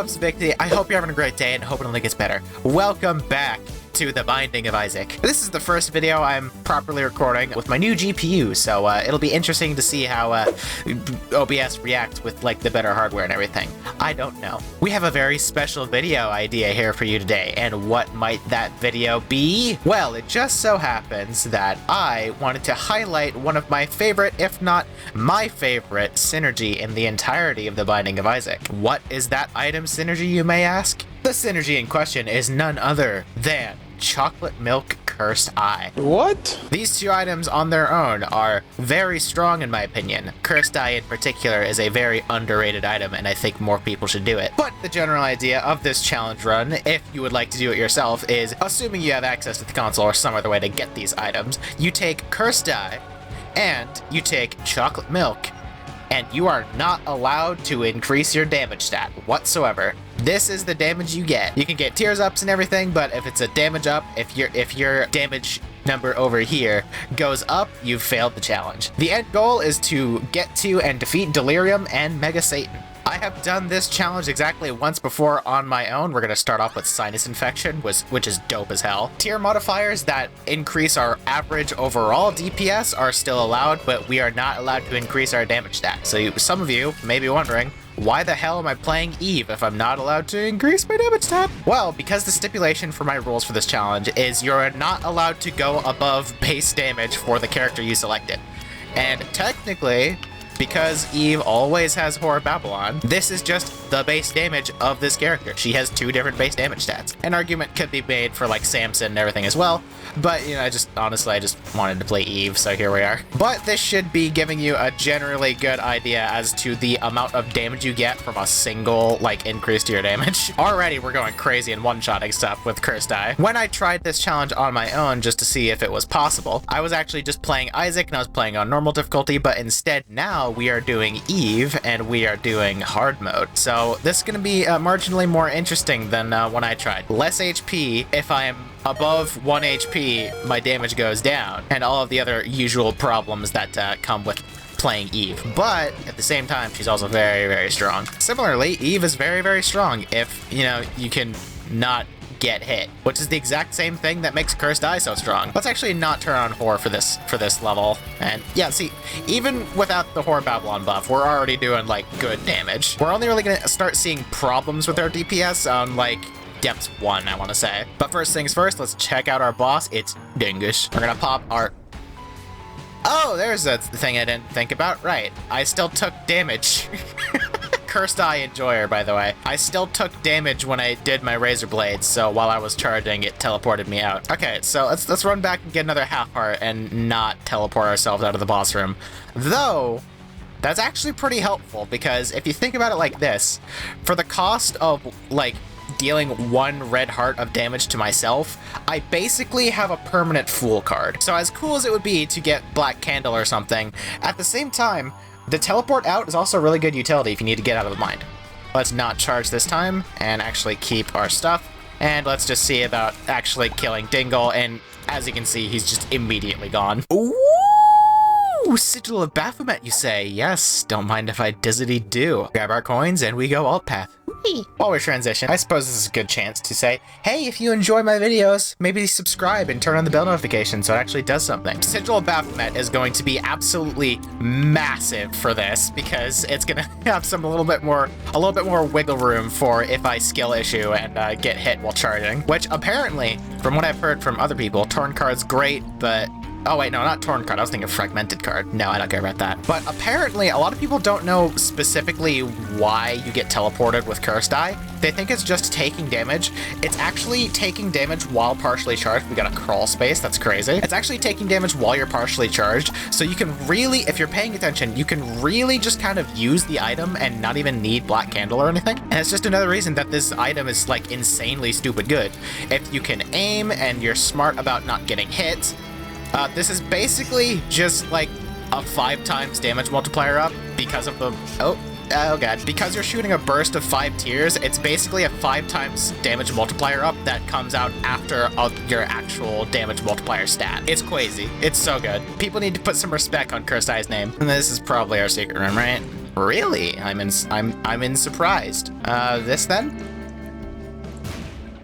ups, Vixie? I hope you're having a great day and hope it only gets better. Welcome back to The Binding of Isaac. This is the first video I'm properly recording with my new GPU, so it'll be interesting to see how OBS reacts with like the better hardware and everything. I don't know. We have a very special video idea here for you today, and what might that video be? Well, it just so happens that I wanted to highlight one of my favorite, if not my favorite, synergy in the entirety of The Binding of Isaac. What is that item synergy, you may ask? The synergy in question is none other than Chocolate Milk Cursed Eye. What? These two items on their own are very strong in my opinion. Cursed Eye in particular is a very underrated item, and I think more people should do it. But the general idea of this challenge run, if you would like to do it yourself, is assuming you have access to the console or some other way to get these items, you take Cursed Eye and you take Chocolate Milk, and you are not allowed to increase your damage stat whatsoever. This is the damage you get. You can get tears ups and everything, but if it's a damage up, if your damage number over here goes up, you've failed the challenge. The end goal is to get to and defeat Delirium and Mega Satan. I have done this challenge exactly once before on my own. We're going to start off with Sinus Infection, which is dope as hell. Tier modifiers that increase our average overall DPS are still allowed, but we are not allowed to increase our damage stat. So some of you may be wondering, why the hell am I playing Eve if I'm not allowed to increase my damage stat? Well, because the stipulation for my rules for this challenge is you're not allowed to go above base damage for the character you selected. And technically, because Eve always has Whore Babylon, this is just the base damage of this character. She has two different base damage stats. An argument could be made for like Samson and everything as well, but you know, I just wanted to play Eve, so here we are. But this should be giving you a generally good idea as to the amount of damage you get from a single like increase to your damage. Already we're going crazy and one-shotting stuff with Cursed Eye. When I tried this challenge on my own just to see if it was possible, I was actually just playing Isaac and I was playing on normal difficulty, but instead now we are doing Eve and we are doing hard mode. So this is going to be marginally more interesting than when I tried. Less HP. If I am above 1 HP, my damage goes down, and all of the other usual problems that come with playing Eve. But at the same time, she's also very, very strong. Similarly, Eve is very, very strong if, you know, you can not get hit, which is the exact same thing that makes Cursed Eye so strong. Let's actually not turn on Whore for this level. And yeah, see, even without the Whore Babylon buff, we're already doing like good damage. We're only really gonna start seeing problems with our DPS on like Depths 1, I want to say. But first things first, let's check out our boss. It's Dingus. We're gonna pop our... Oh, there's the thing I didn't think about. Right, I still took damage. Cursed Eye Enjoyer, by the way. I still took damage when I did my Razor Blades, so while I was charging, it teleported me out. Okay, so let's run back and get another half heart and not teleport ourselves out of the boss room. Though, that's actually pretty helpful, because if you think about it like this, for the cost of, like, dealing 1 red heart of damage to myself, I basically have a permanent Fool card. So as cool as it would be to get Black Candle or something, at the same time, the teleport out is also a really good utility if you need to get out of the mind. Let's not charge this time and actually keep our stuff. And let's just see about actually killing Dingle. And as you can see, he's just immediately gone. Ooh, Sigil of Baphomet, you say? Yes, don't mind if I dizzity do. Grab our coins and we go alt path. While we transition, I suppose this is a good chance to say, hey, if you enjoy my videos, maybe subscribe and turn on the bell notification so it actually does something. Sigil of Baphomet is going to be absolutely massive for this because it's gonna have a little bit more wiggle room for if I skill issue and get hit while charging. Which apparently, from what I've heard from other people, Torn Card's great, but... Oh wait, no, not Torn Card. I was thinking Fragmented Card. No, I don't care about that. But apparently, a lot of people don't know specifically why you get teleported with Cursed Eye. They think it's just taking damage. It's actually taking damage while partially charged. We got a crawl space. That's crazy. It's actually taking damage while you're partially charged. So you can really, if you're paying attention, you can really just kind of use the item and not even need Black Candle or anything. And it's just another reason that this item is like insanely stupid good. If you can aim and you're smart about not getting hit, this is basically just like a 5 times damage multiplier up because of the... Oh god. Because you're shooting a burst of 5 tiers, it's basically a 5 times damage multiplier up that comes out after your actual damage multiplier stat. It's crazy. It's so good. People need to put some respect on Cursed Eye's name. And this is probably our secret room, right? Really? I'm in surprised. This then?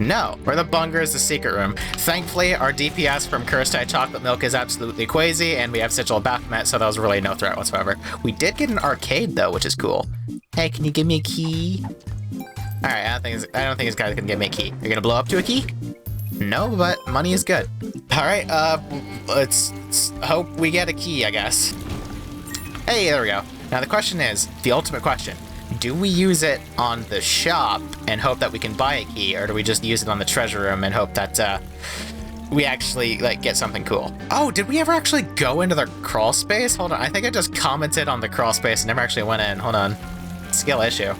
No, where the bunger is the secret room. Thankfully, our DPS from Cursed Eye Chocolate Milk is absolutely quasi, and we have Sigil Baphomet, so that was really no threat whatsoever. We did get an arcade though, which is cool. Hey, can you give me a key? All right, I don't think this guy's gonna give me a key. You're gonna blow up to a key? No, but money is good. All right, let's hope we get a key, I guess. Hey, there we go. Now the question is, the ultimate question. Do we use it on the shop and hope that we can buy a key, or do we just use it on the treasure room and hope that we actually like get something cool? Oh, did we ever actually go into the crawl space? Hold on, I think I just commented on the crawl space and never actually went in. Hold on. Skill issue.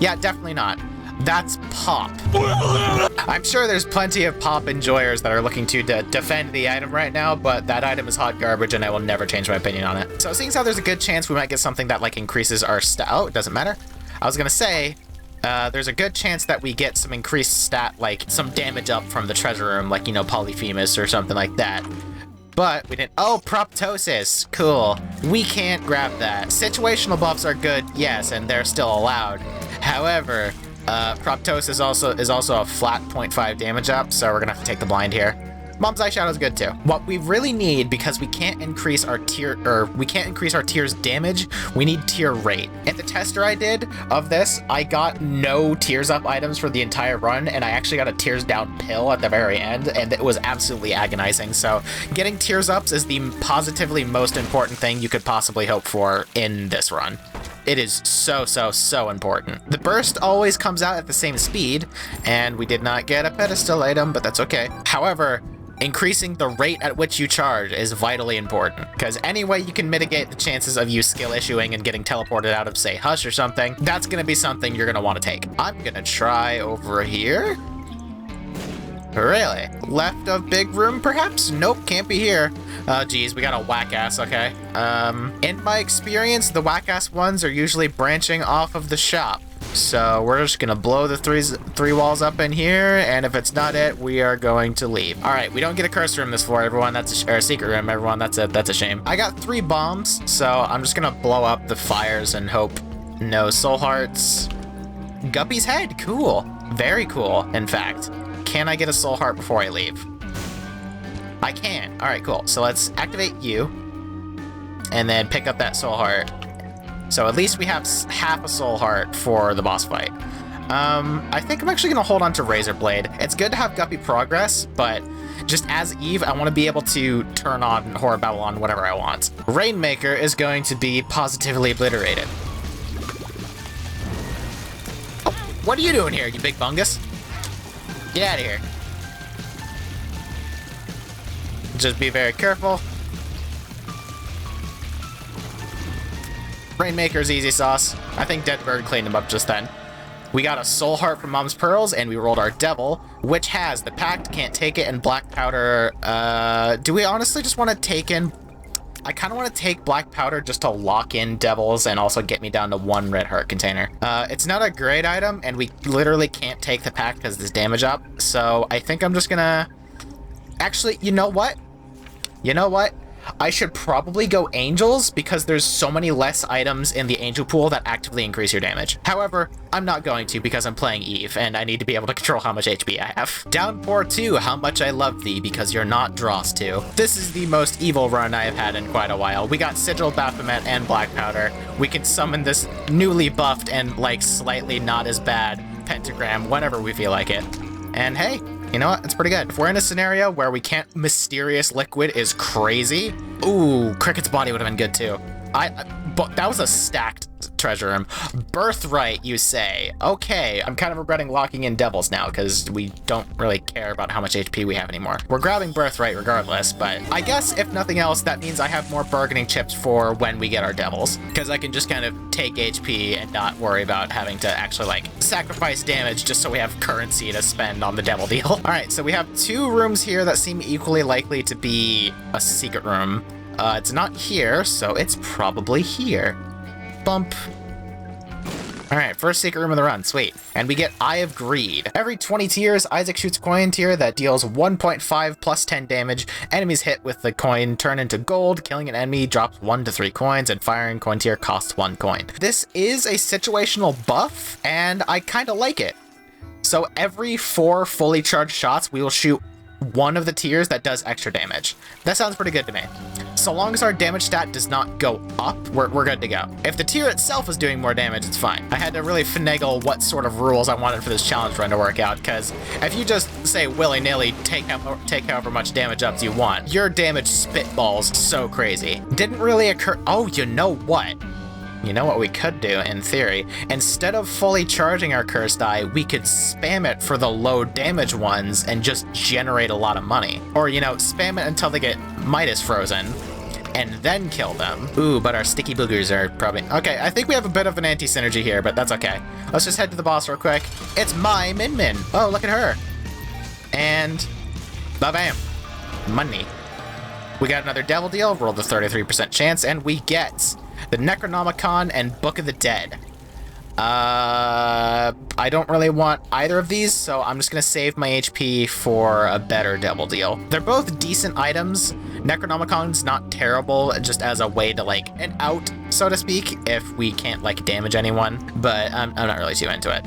Yeah, definitely not. That's Pop. I'm sure there's plenty of Pop enjoyers that are looking to defend the item right now, but that item is hot garbage and I will never change my opinion on it. So seeing as how there's a good chance we might get something that like increases our stat. Oh, it doesn't matter. I was gonna say, there's a good chance that we get some increased stat, like some damage up from the treasure room, like, you know, Polyphemus or something like that. But we didn't. Oh, Proptosis. Cool. We can't grab that. Situational buffs are good, yes, and they're still allowed. However, Proptosis is also a flat 0.5 damage up, so we're gonna have to take the blind here. Mom's Eye Shadow is good too. What we really need, because we can't increase our tier's damage, we need tier rate. In the tester I did of this, I got no tears up items for the entire run, and I actually got a tears down pill at the very end, and it was absolutely agonizing. So getting tears ups is the positively most important thing you could possibly hope for in this run. It is so important. The burst always comes out at the same speed, and we did not get a pedestal item, but that's okay. However, increasing the rate at which you charge is vitally important, because any way you can mitigate the chances of you skill issuing and getting teleported out of, say, Hush or something, that's gonna be something you're gonna want to take. I'm gonna try over here. Really? Left of big room, perhaps? Nope, can't be here. Oh, geez, we got a whack-ass, okay. In my experience, the whack-ass ones are usually branching off of the shop. So we're just gonna blow the three walls up in here, and if it's not it, we are going to leave. All right, we don't get a curse room this floor, everyone. Or a secret room, everyone. That's a shame. I got 3 bombs, so I'm just gonna blow up the fires and hope no soul hearts. Guppy's head, cool. Very cool, in fact. Can I get a soul heart before I leave? I can. All right, cool. So let's activate you and then pick up that soul heart. So at least we have half a soul heart for the boss fight. I think I'm actually gonna hold on to Razor Blade. It's good to have Guppy progress, but just as Eve, I want to be able to turn on Horror Babylon whenever I want. Rainmaker is going to be positively obliterated. Oh, what are you doing here, you big fungus? Get out of here. Just be very careful. Rainmaker's easy sauce. I think Dead Bird cleaned him up just then. We got a soul heart from Mom's Pearls, and we rolled our devil, which has the Pact, Can't Take It, and Black Powder. Do we honestly just want to take in... I kind of want to take Black Powder just to lock in devils and also get me down to 1 red heart container. It's not a great item, and we literally can't take the Pact because there's damage up, so I think I'm just gonna... Actually, you know what? You know what? I should probably go Angels because there's so many less items in the Angel pool that actively increase your damage. However, I'm not going to because I'm playing Eve and I need to be able to control how much HP I have. Downpour 2, How Much I Love Thee because you're not Dross 2. This is the most evil run I have had in quite a while. We got Sigil, Baphomet, and Black Powder. We can summon this newly buffed and like slightly not as bad pentagram whenever we feel like it. And hey, you know what? It's pretty good. If we're in a scenario where we can't Mysterious Liquid is crazy. Ooh, Cricket's Body would have been good too. But that was a stacked treasure room. Birthright, you say? Okay, I'm kind of regretting locking in Devils now because we don't really care about how much HP we have anymore. We're grabbing Birthright regardless, but I guess if nothing else, that means I have more bargaining chips for when we get our Devils because I can just kind of take HP and not worry about having to actually like sacrifice damage just so we have currency to spend on the Devil deal. All right, so we have 2 rooms here that seem equally likely to be a secret room. It's not here, so it's probably here. Bump. Alright, first secret room of the run, sweet. And we get Eye of Greed. Every 20 tiers, Isaac shoots a coin tier that deals 1.5 plus 10 damage. Enemies hit with the coin turn into gold, killing an enemy drops 1 to 3 coins, and firing coin tier costs 1 coin. This is a situational buff, and I kinda like it. So every 4 fully charged shots, we will shoot one of the tiers that does extra damage. That sounds pretty good to me. So long as our damage stat does not go up, we're good to go. If the tier itself is doing more damage, it's fine. I had to really finagle what sort of rules I wanted for this challenge run to work out, because if you just say willy-nilly, take however much damage up you want, your damage spitballs so crazy. Didn't really occur. Oh, you know what? You know what we could do, in theory? Instead of fully charging our cursed eye, we could spam it for the low damage ones and just generate a lot of money. Or, you know, spam it until they get Midas frozen, and then kill them. Ooh, but our sticky boogers are probably... Okay, I think we have a bit of an anti-synergy here, but that's okay. Let's just head to the boss real quick. It's my Min Min. Oh, look at her. And... ba-bam. Money. We got another devil deal, rolled a 33% chance, and we get... the Necronomicon and Book of the Dead. I don't really want either of these, so I'm just gonna save my HP for a better devil deal. They're both decent items. Necronomicon's not terrible, just as a way to, like, an out, so to speak, if we can't, like, damage anyone, but I'm not really too into it.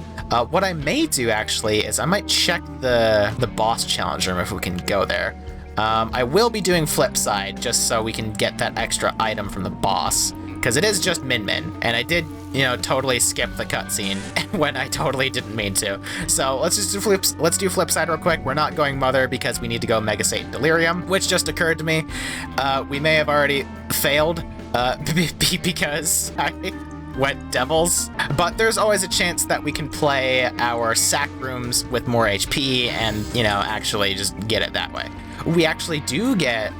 What I may do, actually, is I might check the boss challenge room if we can go there. I will be doing flip side, just so we can get that extra item from the boss. Because it is just Min Min, and I did, you know, totally skip the cutscene when I totally didn't mean to. So let's just do flip side real quick. We're not going Mother because we need to go Mega Satan Delirium, which just occurred to me. We may have already failed because I went Devils, but there's always a chance that we can play our sack rooms with more HP and, you know, actually just get it that way. We actually do get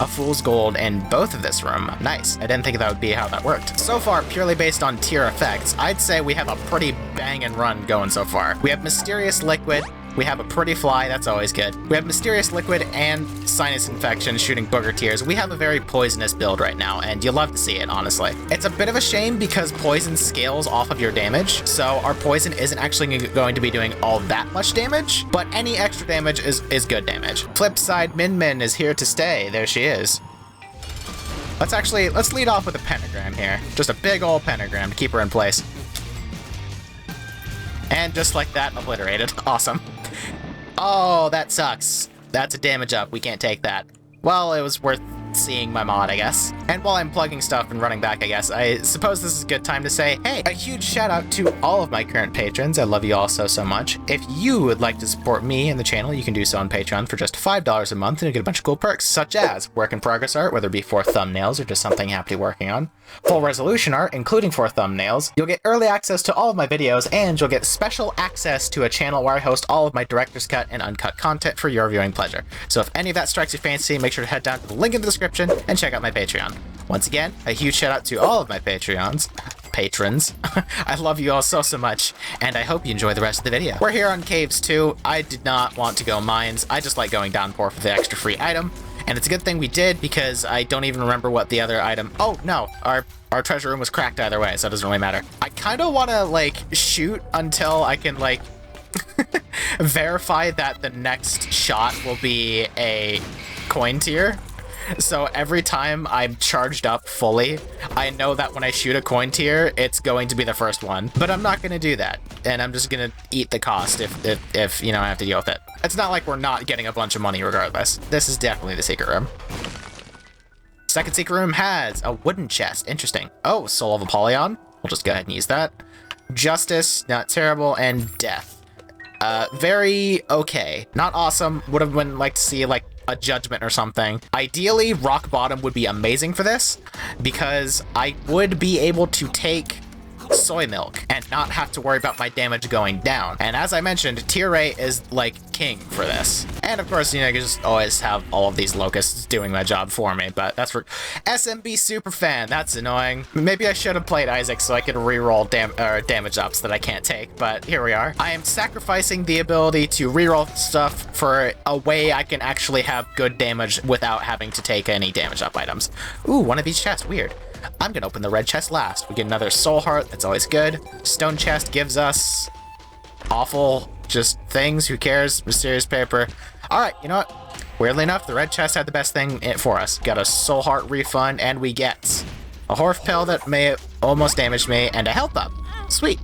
a Fool's Gold in both of this room. Nice. I didn't think that would be how that worked. So far, purely based on tier effects, I'd say we have a pretty bang and run going so far. We have Mysterious Liquid, we have a Pretty Fly, that's always good. We have Mysterious Liquid and Sinus Infection shooting booger tiers. We have a very poisonous build right now, and you'll love to see it, honestly. It's a bit of a shame because poison scales off of your damage, so our poison isn't actually going to be doing all that much damage, but any extra damage is good damage. Flip side, Min Min is here to stay. There she is. Let's lead off with a pentagram here. Just a big old pentagram to keep her in place. And just like that, obliterated. Awesome. Oh, that sucks. That's a damage up. We can't take that. Well, it was worth seeing my mod, I guess. And while I'm plugging stuff and running back, I guess, I suppose this is a good time to say, hey, a huge shout out to all of my current patrons. I love you all so much. If you would like to support me and the channel, you can do so on Patreon for just $5 a month and you get a bunch of cool perks, such as work in progress art, whether it be for thumbnails or just something happily working on, full resolution art, including for thumbnails. You'll get early access to all of my videos, and you'll get special access to a channel where I host all of my director's cut and uncut content for your viewing pleasure. So if any of that strikes your fancy, make sure to head down to the link in the description and check out my Patreon. Once again, a huge shout out to all of my patrons. I love you all so much, and I hope you enjoy the rest of the video. We're here on Caves 2. I did not want to go mines. I just like going downpour for the extra free item, and it's a good thing we did because I don't even remember what the other item... Oh, no, our treasure room was cracked either way, so it doesn't really matter. I kind of want to, like, shoot until I can, like, verify that the next shot will be a coin tier. So every time I'm charged up fully, I know that when I shoot a coin tier, it's going to be the first one. But I'm not going to do that, and I'm just going to eat the cost if you know, I have to deal with it. It's not like we're not getting a bunch of money regardless. This is definitely the secret room. Second secret room has a wooden chest. Interesting. Oh, Soul of Apollyon. We'll just go ahead and use that. Justice, not terrible, and Death. Very okay. Not awesome. Would have been like to see, like, a judgment or something. Ideally, rock bottom would be amazing for this because I would be able to take soy milk and not have to worry about my damage going down. And as I mentioned, tier rate is like king for this. And of course, you know, you just always have all of these locusts doing my job for me, but that's for SMB Superfan. That's annoying. Maybe I should have played Isaac so I could reroll damage ups that I can't take, but here we are. I am sacrificing the ability to reroll stuff for a way I can actually have good damage without having to take any damage up items. Ooh, one of these chests. Weird. I'm gonna open the red chest last. We get another soul heart, that's always good. Stone chest gives us awful just things, who cares? Mysterious paper. Alright, you know what? Weirdly enough, the red chest had the best thing in it for us. Got a soul heart refund, and we get a Horf pill that may have almost damaged me, and a health up. Sweet.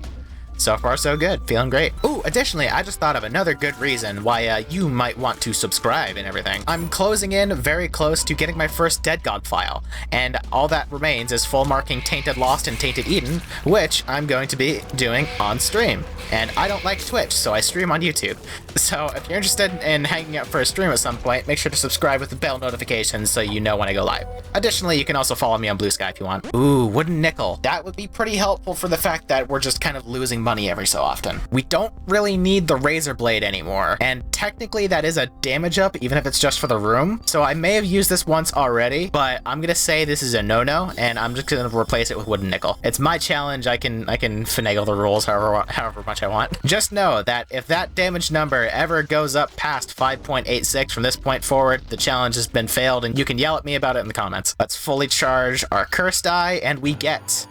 So far, so good. Feeling great. Ooh, additionally, I just thought of another good reason why you might want to subscribe and everything. I'm closing in very close to getting my first Dead God file, and all that remains is full marking Tainted Lost and Tainted Eden, which I'm going to be doing on stream. And I don't like Twitch, so I stream on YouTube. So if you're interested in hanging out for a stream at some point, make sure to subscribe with the bell notifications so you know when I go live. Additionally, you can also follow me on Blue Sky if you want. Ooh, wooden nickel. That would be pretty helpful for the fact that we're just kind of losing money every so often. We don't really need the razor blade anymore, and technically that is a damage up, even if it's just for the room. So I may have used this once already, but I'm gonna say this is a no-no, and I'm just gonna replace it with wooden nickel. It's my challenge. I can finagle the rules however much I want. Just know that if that damage number ever goes up past 5.86 from this point forward, the challenge has been failed, and you can yell at me about it in the comments. Let's fully charge our cursed eye, and we get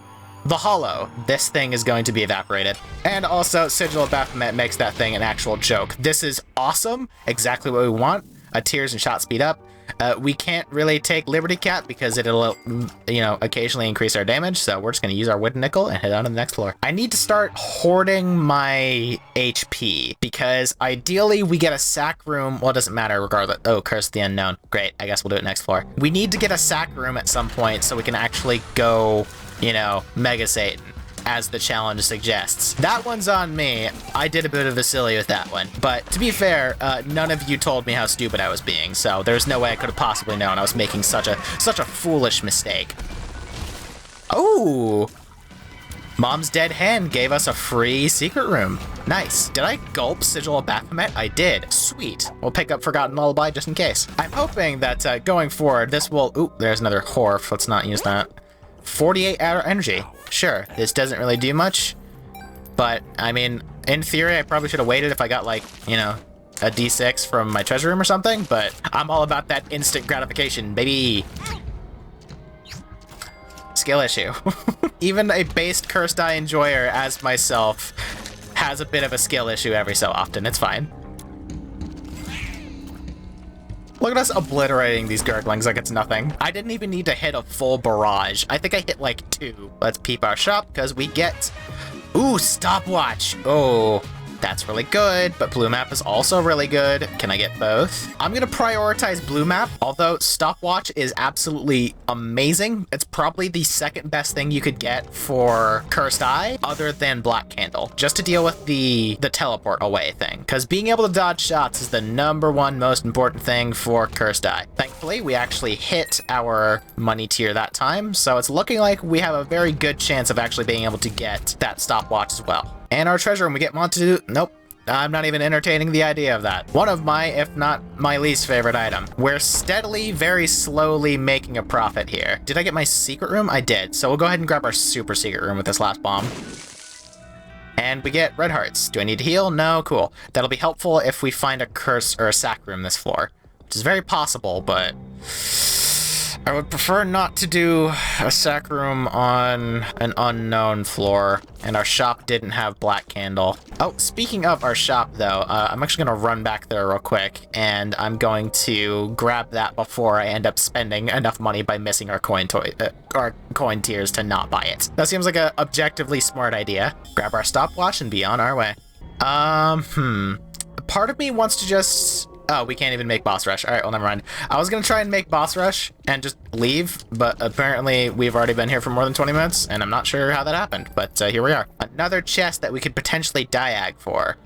the hollow. This thing is going to be evaporated. And also, Sigil of Baphomet makes that thing an actual joke. This is awesome. Exactly what we want. Tears and shot speed up. We can't really take Liberty Cap because it'll, occasionally increase our damage. So we're just going to use our wooden nickel and head on to the next floor. I need to start hoarding my HP because ideally we get a sack room. Well, it doesn't matter regardless. Oh, Curse of the Unknown. Great. I guess we'll do it next floor. We need to get a sack room at some point so we can actually go, Mega Satan, as the challenge suggests. That one's on me. I did a bit of a silly with that one. But to be fair, none of you told me how stupid I was being, so there's no way I could have possibly known I was making such a foolish mistake. Oh! Mom's dead hen gave us a free secret room. Nice. Did I gulp Sigil of Baphomet? I did. Sweet. We'll pick up Forgotten Lullaby just in case. I'm hoping that going forward, this will... Ooh, there's another Horf. Let's not use that. 48 hour energy. Sure, this doesn't really do much, but I mean, in theory, I probably should have waited if I got like, a D6 from my treasure room or something, but I'm all about that instant gratification, baby. Skill issue. Even a based cursed eye enjoyer as myself has a bit of a skill issue every so often. It's fine. Look at us obliterating these gurglings like it's nothing. I didn't even need to hit a full barrage. I think I hit like 2. Let's peep our shop because we get... Ooh, stopwatch. Oh, that's really good, but blue map is also really good. Can I get both? I'm gonna prioritize blue map, although stopwatch is absolutely amazing. It's probably the second best thing you could get for cursed eye other than black candle, just to deal with the teleport away thing, because being able to dodge shots is the #1 most important thing for cursed eye. Thankfully, we actually hit our money tier that time, so it's looking like we have a very good chance of actually being able to get that stopwatch as well. And our treasure room, we get Montague. Nope. I'm not even entertaining the idea of that. One of my, if not my least favorite item. We're steadily, very slowly making a profit here. Did I get my secret room? I did. So we'll go ahead and grab our super secret room with this last bomb. And we get red hearts. Do I need to heal? No? Cool. That'll be helpful if we find a curse or a sack room this floor, which is very possible, but I would prefer not to do a sack room on an unknown floor, and our shop didn't have black candle. Oh, speaking of our shop though, I'm actually gonna run back there real quick, and I'm going to grab that before I end up spending enough money by missing our coin tiers to not buy it. That seems like a objectively smart idea. Grab our stopwatch and be on our way. Part of me wants to just... Oh, we can't even make boss rush. All right, well, never mind. I was gonna try and make boss rush and just leave, but apparently we've already been here for more than 20 minutes, and I'm not sure how that happened, but here we are. Another chest that we could potentially diag for.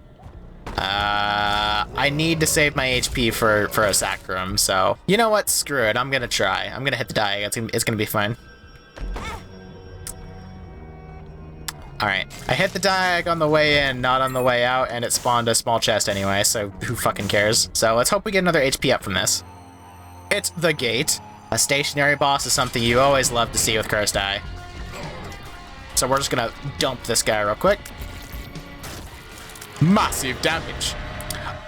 I need to save my HP for a sack room, so... You know what? Screw it. I'm gonna try. I'm gonna hit the diag. It's gonna be fine. Alright, I hit the diag on the way in, not on the way out, and it spawned a small chest anyway, so who fucking cares? So let's hope we get another HP up from this. It's the gate. A stationary boss is something you always love to see with Cursed Eye. So we're just gonna dump this guy real quick. Massive damage.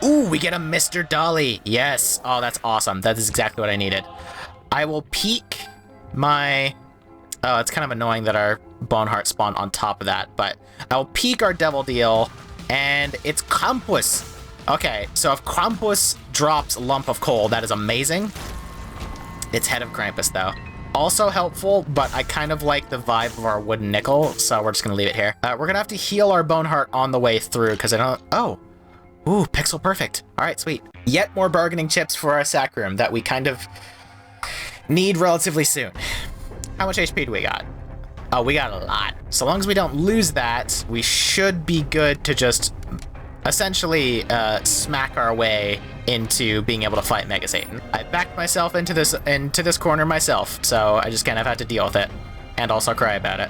Ooh, we get a Mr. Dolly. Yes. Oh, that's awesome. That is exactly what I needed. I will peek my Oh, it's kind of annoying that our Bone Heart spawned on top of that, but I'll peek our Devil Deal, and it's Krampus. Okay, so if Krampus drops Lump of Coal, that is amazing. It's Head of Krampus, though. Also helpful, but I kind of like the vibe of our Wooden Nickel, so we're just going to leave it here. We're going to have to heal our Bone Heart on the way through, because I don't... Oh. Ooh, Pixel Perfect. All right, sweet. Yet more bargaining chips for our Sac Room that we kind of need relatively soon. How much HP do we got? Oh, we got a lot. So long as we don't lose that, we should be good to just essentially smack our way into being able to fight Mega Satan. I backed myself into this corner myself, so I just kind of had to deal with it. And also cry about it.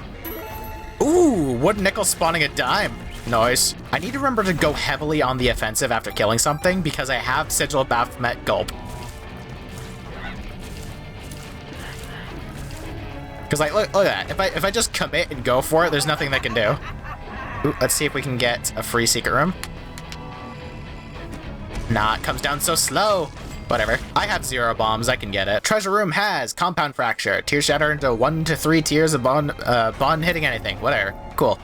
Ooh, Wooden Nickel spawning a dime. Nice. I need to remember to go heavily on the offensive after killing something, because I have Sigil of Baphomet Gulp. Because, like, look at that. If I just commit and go for it, there's nothing they can do. Ooh, let's see if we can get a free secret room. Nah, it comes down so slow. Whatever. I have 0 bombs. I can get it. Treasure room has Compound Fracture. Tears shatter into 1 to 3 tiers of bond hitting anything. Whatever. Cool.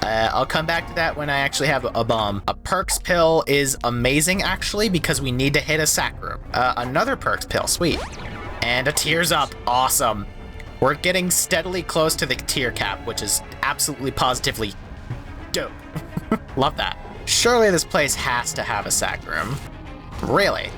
I'll come back to that when I actually have a bomb. A Perks Pill is amazing, actually, because we need to hit a Sac Room. Another Perks Pill. Sweet. And a Tears Up. Awesome. We're getting steadily close to the tier cap, which is absolutely positively dope. Love that. Surely this place has to have a Sac Room. Really?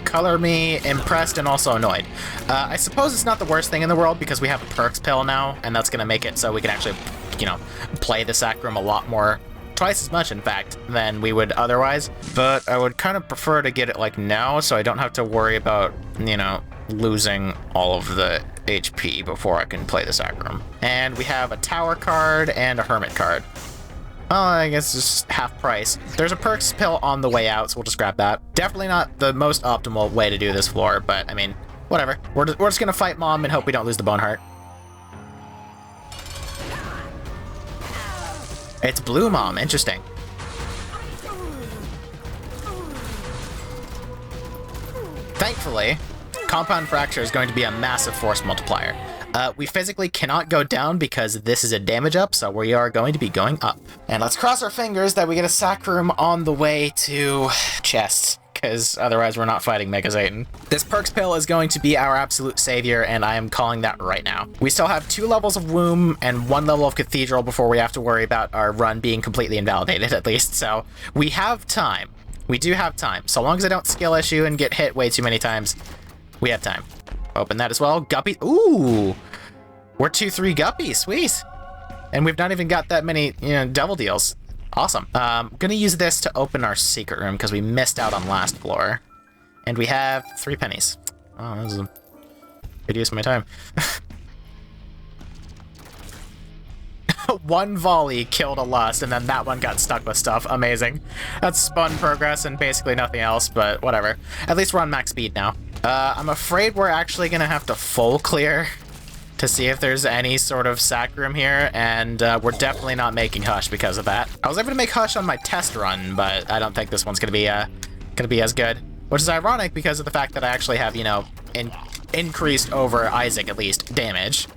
Color me impressed and also annoyed. I suppose it's not the worst thing in the world because we have a Perks Pill now, and that's going to make it so we can actually, you know, play the Sac Room a lot more, twice as much, in fact, than we would otherwise. But I would kind of prefer to get it, like, now, so I don't have to worry about, you know, losing all of the HP before I can play the Sac Room. And we have a Tower card and a Hermit card. Oh, I guess it's just half price. There's a Perks Pill on the way out, so we'll just grab that. Definitely not the most optimal way to do this floor, but, I mean, whatever. We're just gonna fight Mom and hope we don't lose the Bone Heart. It's Blue Mom. Interesting. Thankfully, Compound Fracture is going to be a massive force multiplier. We physically cannot go down because this is a damage up, so we are going to be going up. And let's cross our fingers that we get a Sac Room on the way to chest, because otherwise we're not fighting Mega Satan. This Perks Pill is going to be our absolute savior, and I am calling that right now. We still have 2 levels of Womb and 1 level of Cathedral before we have to worry about our run being completely invalidated, at least, so we have time. We do have time. So long as I don't skill issue and get hit way too many times, we have time. Open that as well. Guppy. Ooh! We're 2-3 Guppy. Sweet. And we've not even got that many, you know, Devil Deals. Awesome. Gonna use this to open our secret room because we missed out on last floor. And we have 3 pennies. Oh, that was a good use of my time. 1 volley killed a Lust, and then that one got stuck with stuff. Amazing. That's spun progress and basically nothing else, but whatever. At least we're on max speed now. I'm afraid we're actually gonna have to full clear to see if there's any sort of Sac Room here, and we're definitely not making Hush because of that. I was able to make Hush on my test run, but I don't think this one's gonna be as good. Which is ironic because of the fact that I actually have, you know, increased over Isaac at least damage.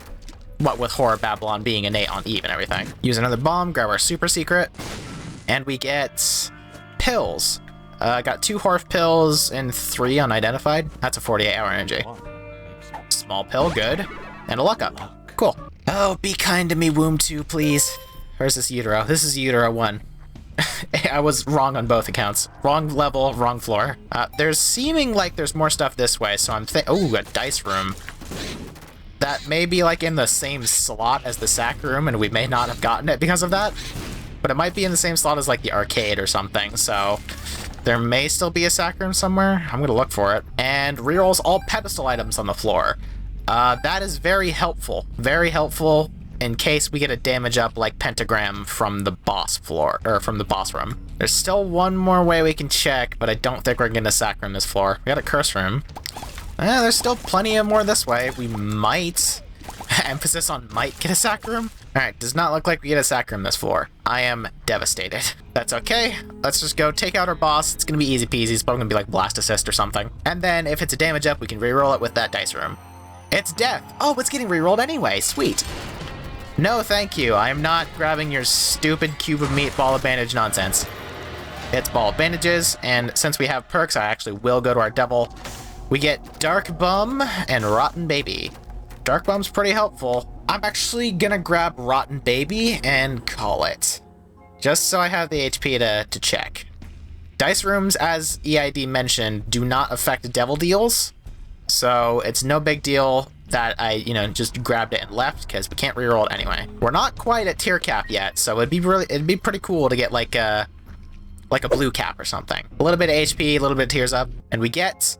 What with Horror Babylon being innate on Eve and everything. Use another bomb, grab our super secret, and we get pills. Got 2 Horf pills and 3 unidentified. That's a 48-hour energy. Small pill, good. And a luck up. Cool. Oh, be kind to me, Womb 2, please. Where's this Utero? This is Utero 1. I was wrong on both accounts. Wrong level, wrong floor. There's seeming like there's more stuff this way, so I'm oh, a dice room. That may be like in the same slot as the Sac Room, and we may not have gotten it because of that. But it might be in the same slot as like the arcade or something, so there may still be a Sac Room somewhere. I'm gonna look for it. And rerolls all pedestal items on the floor. That is very helpful in case we get a damage up like Pentagram from the boss floor, or from the boss room. There's still one more way we can check, but I don't think we're gonna Sac Room this floor. We got a Curse Room. There's still plenty of more this way. We might, emphasis on might, get a Sac Room. Alright, does not look like we get a Sac Room this floor. I am devastated. That's okay. Let's just go take out our boss. It's gonna be easy peasy. It's probably gonna be like Blast Assist or something. And then if it's a damage up, we can reroll it with that dice room. It's death. Oh, it's getting rerolled anyway. Sweet. No, thank you. I am not grabbing your stupid cube of meat ball of bandage nonsense. It's ball of bandages, and since we have perks, I actually will go to our devil. We get Dark Bum and Rotten Baby. Dark Bum's pretty helpful. I'm actually gonna grab Rotten Baby and call it, just so I have the HP to check. Dice rooms, as EID mentioned, do not affect devil deals, so it's no big deal that I, just grabbed it and left, because we can't reroll it anyway. We're not quite at tier cap yet, so it'd be pretty cool to get like a blue cap or something. A little bit of HP, a little bit of tears up, and we get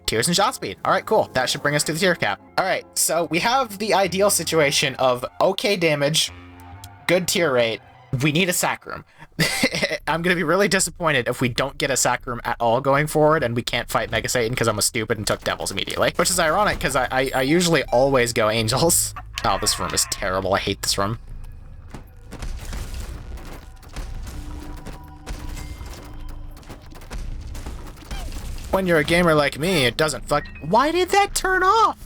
tears and shot speed. All right, cool. That should bring us to the tier cap. All right, so we have the ideal situation of okay damage, good tier rate. We need a sack room. I'm gonna be really disappointed if we don't get a sack room at all going forward, and we can't fight Mega Satan because I'm a stupid and took devils immediately. Which is ironic because I usually always go angels. Oh, this room is terrible. I hate this room. When you're a gamer like me, it doesn't fuck. Why did that turn off?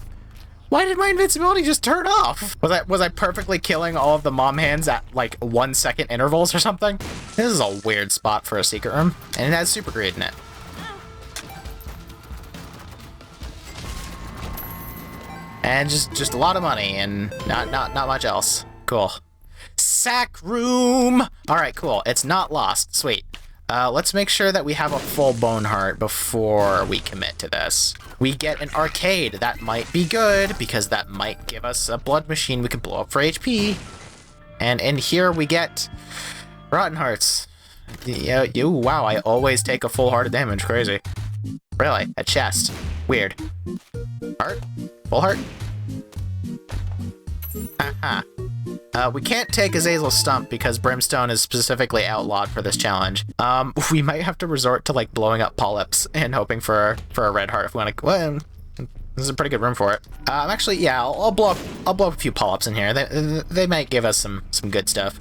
Why did my invincibility just turn off? Was I perfectly killing all of the mom hands at like 1 second intervals or something? This is a weird spot for a secret room, and it has super greed in it. And just a lot of money and not much else. Cool. Sack room. All right, cool. It's not lost. Sweet. Let's make sure that we have a full bone heart before we commit to this. We get an arcade. That might be good, because that might give us a blood machine we can blow up for HP. And in here we get rotten hearts. Wow, I always take a full heart of damage. Crazy. Really? A chest. Weird. Heart? Full heart? Haha. We can't take Azazel's stump because Brimstone is specifically outlawed for this challenge. We might have to resort to like blowing up polyps and hoping for a red heart if we want to. Well, this is a pretty good room for it. Actually, yeah, I'll blow up a few polyps in here. They might give us some good stuff.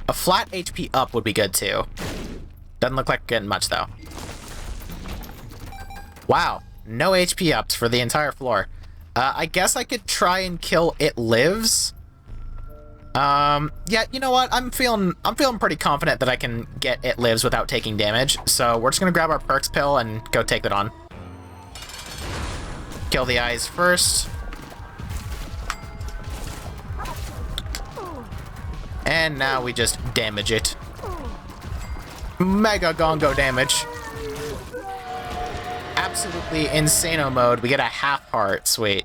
A flat HP up would be good too. Doesn't look like we're getting much though. Wow, no HP ups for the entire floor. I guess I could try and kill It Lives. Yeah, you know what? I'm feeling pretty confident that I can get It Lives without taking damage. So we're just gonna grab our perks pill and go take that on. Kill the eyes first. And now we just damage it. Mega Gongo damage. Absolutely insano mode. We get a half heart. Sweet.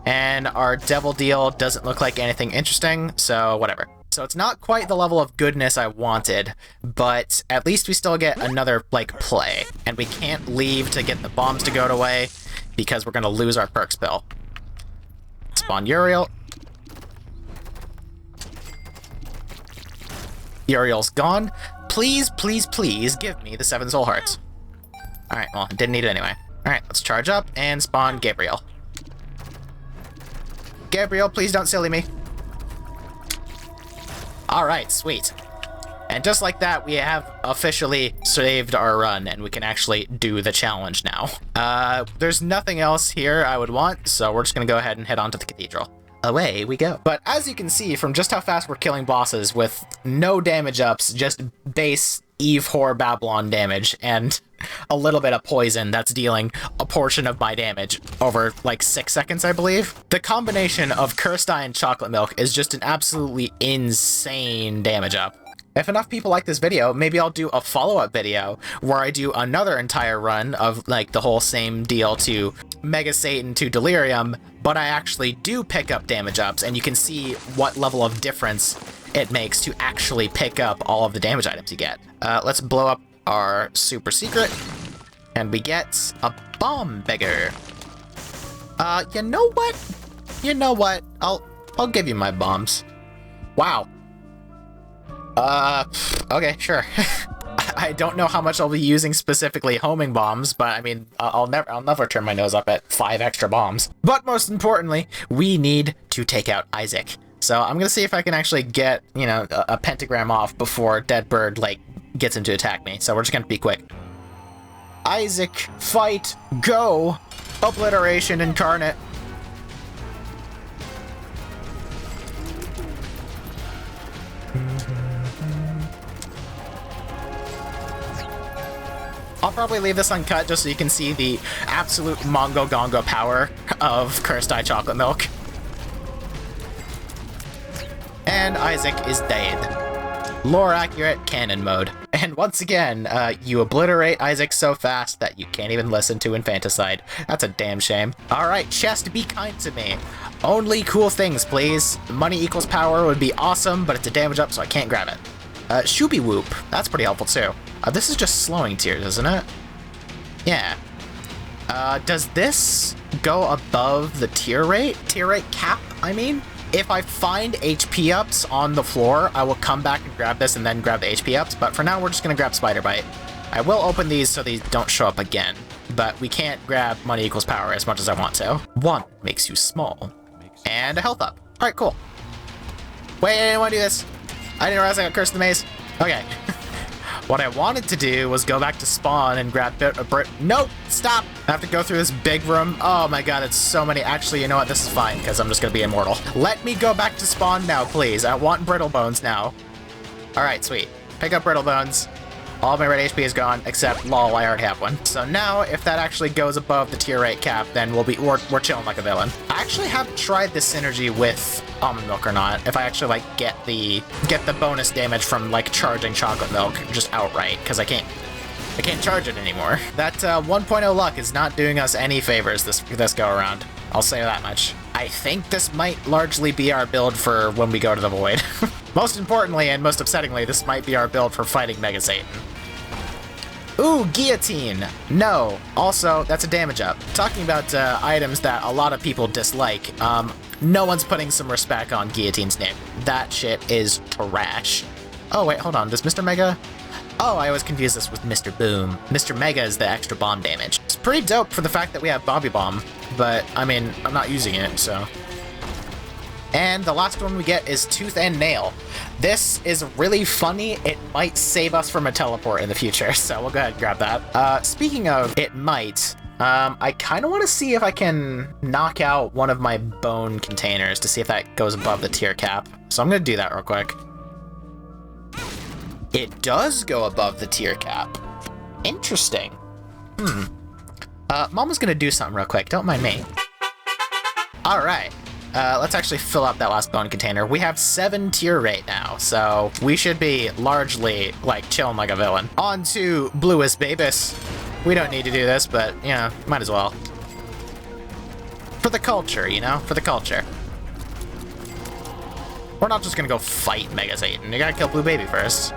And our devil deal doesn't look like anything interesting, so whatever. So it's not quite the level of goodness I wanted, but at least we still get another, like, play. And we can't leave to get the bombs to go away, because we're gonna lose our perks pill. Spawn Uriel. Uriel's gone. Please, please, please give me the 7 soul hearts. Alright, well, didn't need it anyway. Alright, let's charge up and spawn Gabriel. Gabriel, please don't silly me. Alright, sweet. And just like that, we have officially saved our run, and we can actually do the challenge now. There's nothing else here I would want, so we're just gonna go ahead and head on to the cathedral. Away we go. But as you can see from just how fast we're killing bosses with no damage ups, just base Eve Whore Babylon damage, and a little bit of poison that's dealing a portion of my damage over like 6 seconds, I believe. The combination of Cursed Eye and Chocolate Milk is just an absolutely insane damage up. If enough people like this video, maybe I'll do a follow-up video where I do another entire run of like the whole same deal to Mega Satan to Delirium, but I actually do pick up damage ups, and you can see what level of difference it makes to actually pick up all of the damage items you get. Let's blow up our super secret, and we get a bomb beggar. You know what? You know what? I'll give you my bombs. Wow. Okay, sure. I don't know how much I'll be using specifically homing bombs, but I mean, I'll never turn my nose up at 5 extra bombs. But most importantly, we need to take out Isaac. So I'm gonna see if I can actually get, you know, a pentagram off before Deadbird, like, gets him to attack me. So we're just gonna be quick. Isaac, fight, go! Obliteration incarnate. I'll probably leave this uncut just so you can see the absolute Mongo Gongo power of Cursed Eye Chocolate Milk. And Isaac is dead. Lore accurate canon mode. And once again, you obliterate Isaac so fast that you can't even listen to Infanticide. That's a damn shame. Alright, chest, be kind to me. Only cool things, please. Money equals power would be awesome, but it's a damage up, so I can't grab it. Shooby Whoop. That's pretty helpful, too. This is just slowing tiers, isn't it? Yeah. Does this go above the tier rate? Tier rate cap, I mean? If I find HP ups on the floor, I will come back and grab this and then grab the HP ups, but for now we're just gonna grab Spider Bite. I will open these so these don't show up again, but we can't grab money equals power as much as I want to. 1 makes you small. And a health up. Alright, cool. Wait, I didn't want to do this. I didn't realize I got cursed in the maze. Okay. What I wanted to do was go back to spawn and grab Nope! Stop! I have to go through this big room. Oh my god, it's so many. Actually, you know what? This is fine, because I'm just gonna be immortal. Let me go back to spawn now, please. I want Brittle Bones now. Alright, sweet. Pick up Brittle Bones. All of my red HP is gone, except lol, I already have one. So now, if that actually goes above the tier 8 cap, then we're chilling like a villain. I actually haven't tried this synergy with almond milk or not. If I actually like get the bonus damage from like charging chocolate milk just outright, because I can't charge it anymore. That 1.0 luck is not doing us any favors this go around. I'll say that much. I think this might largely be our build for when we go to the Void. Most importantly and most upsettingly, this might be our build for fighting Mega Satan. Ooh, Guillotine! No. Also, that's a damage up. Talking about items that a lot of people dislike, no one's putting some respect on Guillotine's name. That shit is trash. Oh, wait, hold on. Does Mr. Mega... Oh, I always confuse this with Mr. Boom. Mr. Mega is the extra bomb damage. It's pretty dope for the fact that we have Bobby Bomb, but, I mean, I'm not using it, so... And the last one we get is Tooth and Nail. This is really funny. It might save us from a teleport in the future, so we'll go ahead and grab that. Speaking of it might, I kind of want to see if I can knock out one of my bone containers to see if that goes above the tier cap. So I'm going to do that real quick. It does go above the tier cap. Interesting. Mama's going to do something real quick. Don't mind me. All right. Let's actually fill up that last bone container. We have 7 tier rate now, so we should be largely, like, chilling like a villain. On to Bluest Babus. We don't need to do this, but, you know, might as well. For the culture, you know? For the culture. We're not just gonna go fight Mega Satan. You gotta kill Blue Baby first.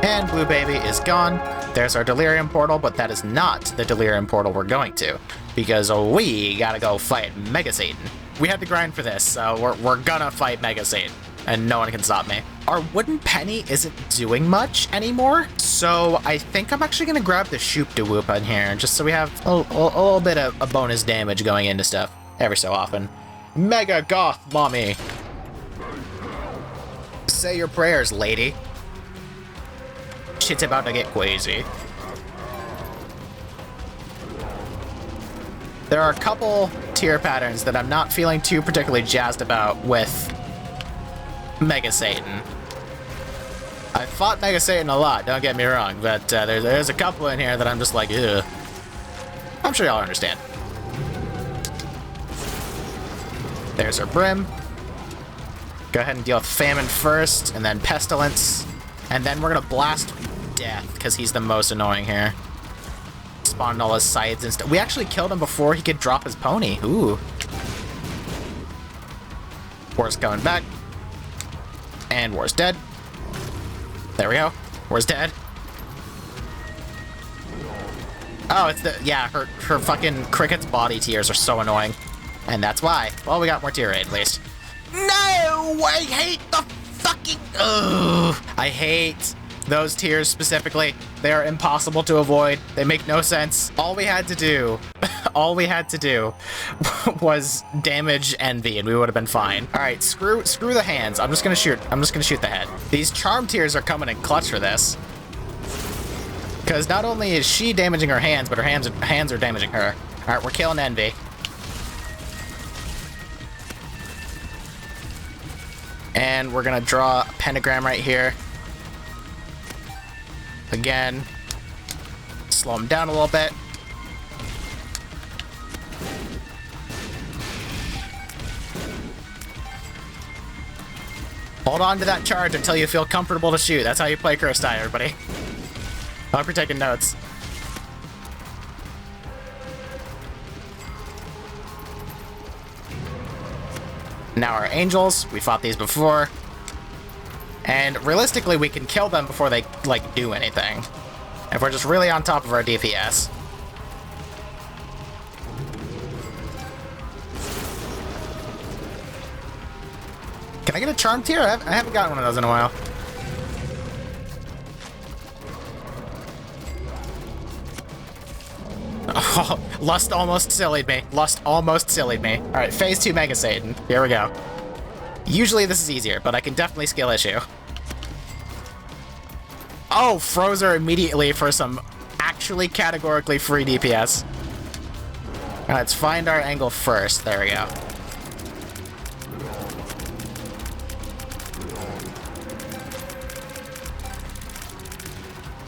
And Blue Baby is gone. There's our Delirium Portal, but that is not the Delirium Portal we're going to, because we gotta go fight Mega Satan. We had to grind for this, so we're gonna fight Mega Satan, and no one can stop me. Our Wooden Penny isn't doing much anymore, so I think I'm actually gonna grab the Shoop de Whoop on here, just so we have a little bit of a bonus damage going into stuff every so often. Mega Goth Mommy! Say your prayers, lady. Shit's about to get crazy. There are a couple tier patterns that I'm not feeling too particularly jazzed about with Mega Satan. I fought Mega Satan a lot, don't get me wrong, but there's a couple in here that I'm just like, ugh. I'm sure y'all understand. There's our Brim. Go ahead and deal with Famine first, and then Pestilence. And then we're gonna blast Death, because he's the most annoying here. Spawned all his sides and stuff. We actually killed him before he could drop his pony. Ooh. War's coming back. And War's dead. There we go. War's dead. Oh, it's the... Yeah, her fucking Cricket's body tears are so annoying. And that's why. Well, we got more tier 8 at least. No! I hate the fucking... Ugh! I hate... those tiers specifically. They are impossible to avoid. They make no sense. All we had to do, all we had to do was damage Envy and we would have been fine. All right, screw the hands. I'm just gonna shoot the head. These charm tears are coming in clutch for this. Because not only is she damaging her hands, but her hands are damaging her. All right, we're killing Envy. And we're gonna draw a pentagram right here. Again, slow him down a little bit. Hold on to that charge until you feel comfortable to shoot. That's how you play Cursed Eye, everybody. I hope you're taking notes. Now our angels, we fought these before. And realistically, we can kill them before they, like, do anything. If we're just really on top of our DPS. Can I get a charm tier? I haven't gotten one of those in a while. Oh, Lust almost sillied me. Lust almost sillied me. All right, phase 2 Mega Satan. Here we go. Usually this is easier, but I can definitely skill issue. Oh, froze her immediately for some actually categorically free DPS. All right, let's find our angle first. There we go.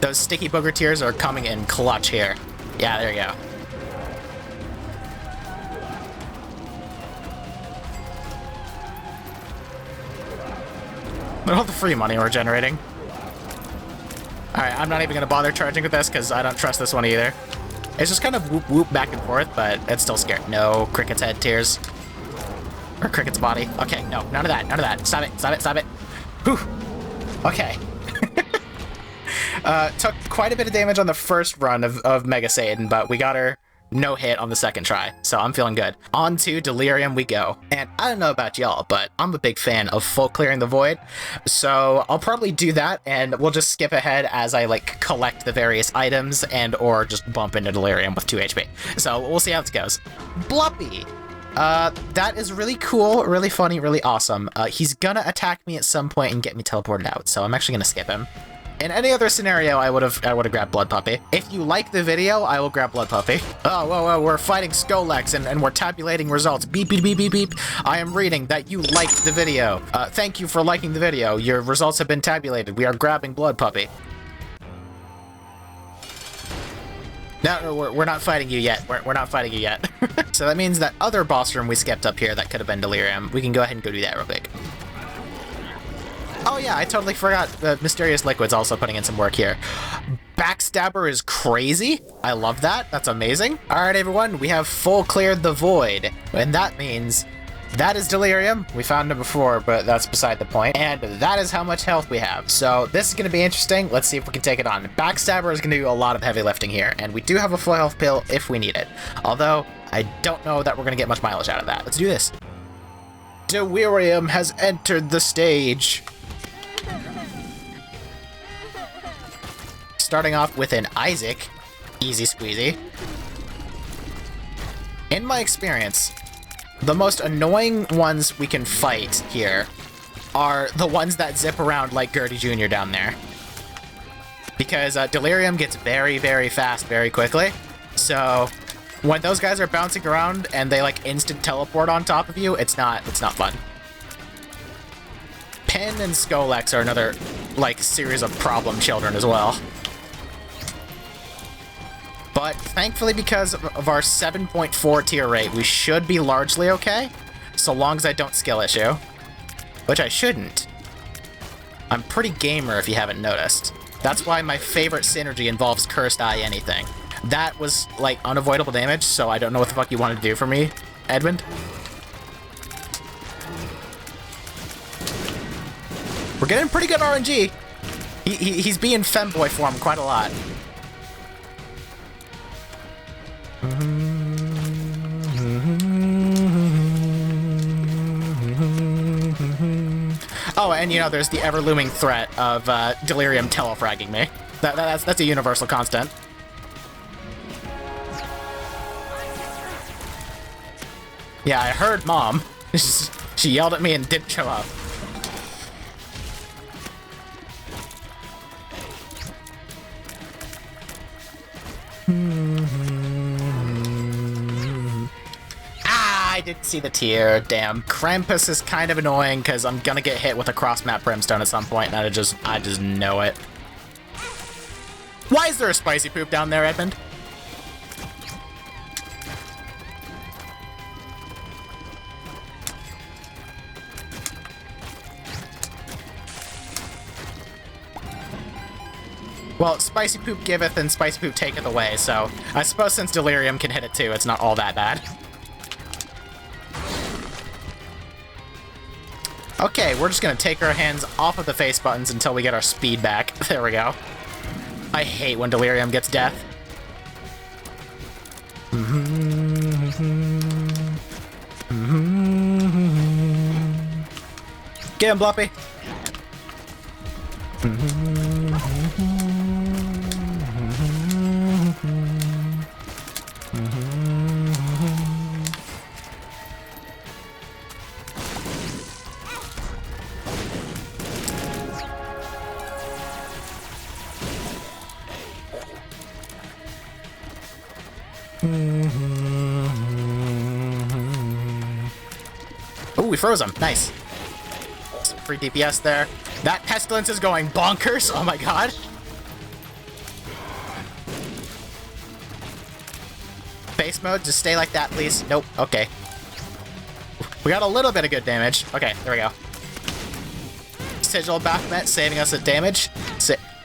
Those sticky booger tears are coming in clutch here. Yeah, there you go. Look at all the free money we're generating. Alright, I'm not even going to bother charging with this because I don't trust this one either. It's just kind of whoop whoop back and forth, but it's still scary. No, Cricket's head tears. Or Cricket's body. Okay, no, none of that, none of that. Stop it, stop it, stop it. Whew. Okay. Took quite a bit of damage on the first run of Mega Satan, but we got her no hit on the second try, so I'm feeling good. On to Delirium we go. And I don't know about y'all, but I'm a big fan of full clearing the void, so I'll probably do that, and we'll just skip ahead as I, like, collect the various items and or just bump into Delirium with 2 HP. So we'll see how this goes. Bluppy! That is really cool, really funny, really awesome. He's gonna attack me at some point and get me teleported out, so I'm actually gonna skip him. In any other scenario, I would have grabbed Blood Puppy. If you like the video, I will grab Blood Puppy. Oh, whoa, we're fighting Skolex and we're tabulating results. Beep, beep, beep, beep, beep. I am reading that you liked the video. Thank you for liking the video. Your results have been tabulated. We are grabbing Blood Puppy. No, we're not fighting you yet. We're not fighting you yet. So that means that other boss room we skipped up here that could have been Delirium. We can go ahead and go do that real quick. Oh yeah, I totally forgot the Mysterious Liquid's also putting in some work here. Backstabber is crazy. I love that. That's amazing. All right, everyone, we have full cleared the void. And that means that is Delirium. We found him before, but that's beside the point. And that is how much health we have. So this is going to be interesting. Let's see if we can take it on. Backstabber is going to do a lot of heavy lifting here. And we do have a full health pill if we need it. Although, I don't know that we're going to get much mileage out of that. Let's do this. Delirium has entered the stage. Starting off with an Isaac. Easy squeezy. In my experience, the most annoying ones we can fight here are the ones that zip around like Gertie Jr. down there. Because Delirium gets very, very fast very quickly. So when those guys are bouncing around and they like instant teleport on top of you, it's not fun. Pen and Skolex are another like series of problem children as well. But thankfully, because of our 7.4 tier rate, we should be largely okay, so long as I don't skill issue. Which I shouldn't. I'm pretty gamer if you haven't noticed. That's why my favorite synergy involves Cursed Eye anything. That was, like, unavoidable damage, so I don't know what the fuck you wanted to do for me, Edmund. We're getting pretty good RNG. He's being femboy form quite a lot. Oh, and you know, there's the ever-looming threat of Delirium telefragging me. That's a universal constant. Yeah, I heard Mom. She yelled at me and didn't show up. I didn't see the tier. Damn. Krampus is kind of annoying because I'm gonna get hit with a cross-map brimstone at some point, and I just know it. Why is there a spicy poop down there, Edmund? Well, spicy poop giveth and spicy poop taketh away, so I suppose since delirium can hit it too, it's not all that bad. Okay, we're just gonna take our hands off of the face buttons until we get our speed back. There we go. I hate when delirium gets death. Get him, Bluppy! Oh, we froze him. Nice. Some free DPS there. That pestilence is going bonkers. Oh my god. Base mode, just stay like that, please. Nope. Okay. We got a little bit of good damage. Okay, there we go. Sigil Baphomet saving us at damage.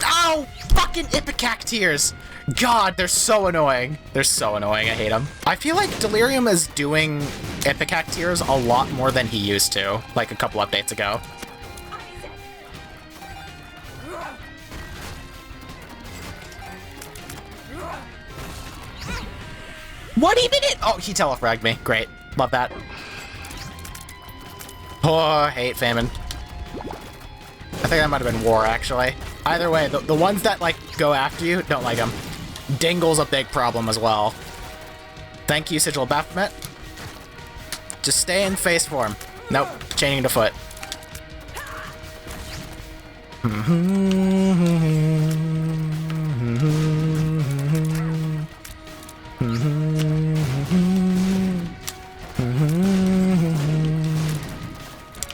Ow! Fucking Ipecac tears! God, they're so annoying. They're so annoying. I hate them. I feel like Delirium is doing Ipecac tears a lot more than he used to, like a couple updates ago. What even it? Oh, he telefragged me. Great. Love that. Oh, I hate Famine. I think that might have been War, actually. Either way, the ones that, like, go after you, don't like them. Dingle's a big problem as well. Thank you, Sigil Baphomet. Just stay in face form. Nope, chaining to foot.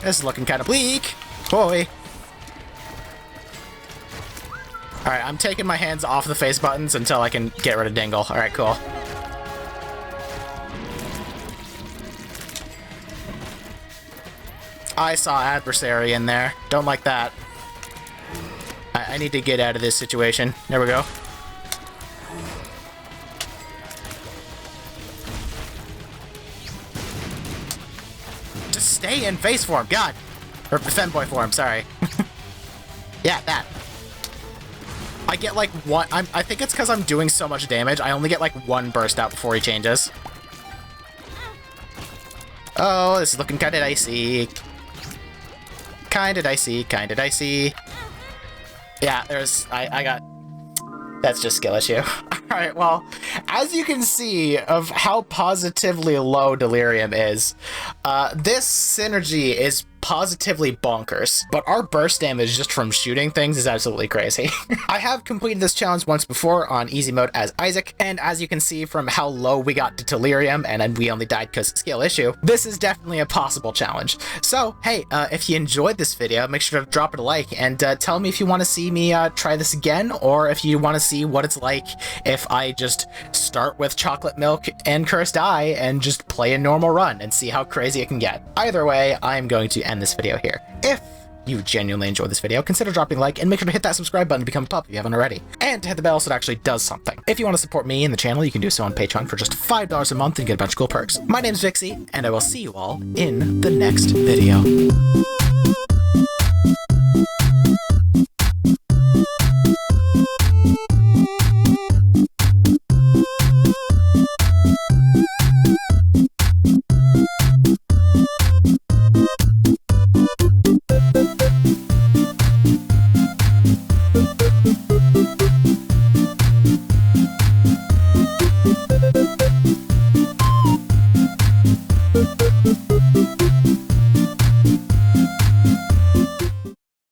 This is looking kind of bleak. Boy. Alright, I'm taking my hands off the face buttons until I can get rid of Dingle. Alright, cool. I saw adversary in there. Don't like that. I need to get out of this situation. There we go. Just stay in face form, God! Or femboy form, sorry. Yeah, that. I get like one. I think it's because I'm doing so much damage. I only get like one burst out before he changes. Oh, this is looking kind of dicey. Kind of dicey. Kind of dicey. Yeah, there's. I got. That's just skill issue. Alright, well, as you can see of how positively low Delirium is, this synergy is positively bonkers, but our burst damage just from shooting things is absolutely crazy. I have completed this challenge once before on easy mode as Isaac, and as you can see from how low we got to Delirium, and then we only died because skill issue, this is definitely a possible challenge. So, hey, if you enjoyed this video, make sure to drop it a like, and tell me if you want to see me try this again, or if you want to see what it's like if I just start with chocolate milk and cursed eye and just play a normal run and see how crazy it can get. Either way, I'm going to end this video here. If you genuinely enjoyed this video, consider dropping a like and make sure to hit that subscribe button to become a pup if you haven't already. And hit the bell so it actually does something. If you want to support me and the channel, you can do so on Patreon for just $5 a month and get a bunch of cool perks. My name's Vixie, and I will see you all in the next video.